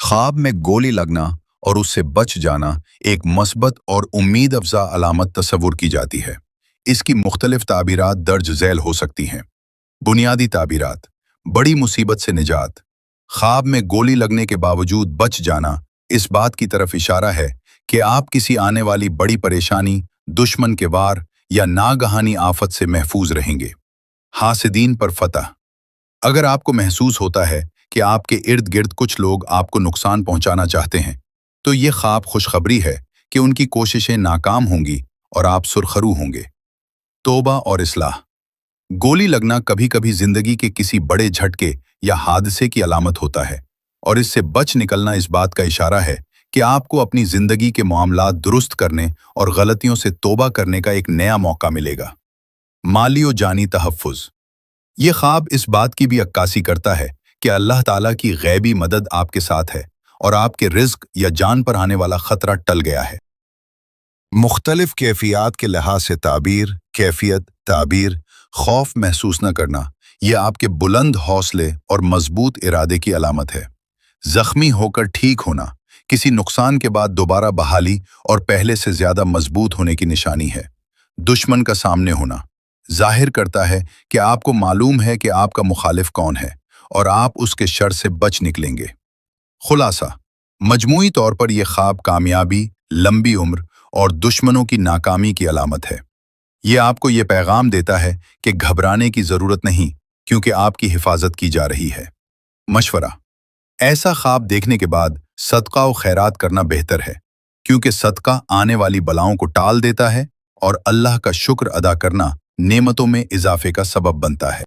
ख्वाब में गोली लगना और उससे बच जाना एक मस्बत और उम्मीद अफजा अलामत तस्वुर की जाती है। इसकी मुख्तलिफ ताबीरात दर्ज झैल हो सकती हैं। बुनियादी ताबीरात: बड़ी मुसीबत से निजात। ख्वाब में गोली लगने के बावजूद बच जाना इस बात की तरफ इशारा है कि आप किसी आने वाली बड़ी परेशानी, दुश्मन के वार या नागहानी आफत से महफूज रहेंगे। हासिदीन पर फतह: अगर आपको महसूस होता है कि आपके इर्द गिर्द कुछ लोग आपको नुकसान पहुंचाना चाहते हैं, तो ये ख्वाब खुशखबरी है कि उनकी कोशिशें नाकाम होंगी और आप सुरखरू होंगे। तौबा और इस्लाह: गोली लगना कभी कभी जिंदगी के किसी बड़े झटके या हादसे की अलामत होता है, और इससे बच निकलना इस बात का इशारा है कि आपको अपनी जिंदगी के मामलात दुरुस्त करने और गलतियों से तौबा करने का एक नया मौका मिलेगा। माली और जानी तहफ़्फ़ुज़: ये ख्वाब इस बात की भी अक्कासी करता है कि अल्लाह ताला की गैबी मदद आपके साथ है और आपके रिज़्क या जान पर आने वाला खतरा टल गया है। मुख्तलिफ कैफियत के लिहाज से ताबीर, खौफ महसूस न करना, यह आपके बुलंद हौसले और मजबूत इरादे की अलामत है। जख्मी होकर ठीक होना किसी नुकसान के बाद दोबारा बहाली और पहले से ज्यादा मजबूत होने की निशानी है। दुश्मन का सामने होना जाहिर करता है कि आपको मालूम है कि आपका मुखालिफ कौन है और आप उसके शर से बच निकलेंगे। खुलासा: मजमूई तौर पर यह ख्वाब कामयाबी, लंबी उम्र और दुश्मनों की नाकामी की अलामत है। यह आपको यह पैगाम देता है कि घबराने की जरूरत नहीं, क्योंकि आपकी हिफाजत की जा रही है। मशवरा: ऐसा ख्वाब देखने के बाद सदका और खैरात करना बेहतर है, क्योंकि सदका आने वाली बलाओं को टाल देता है और अल्लाह का शुक्र अदा करना नेमतों में इजाफे का सबब बनता है।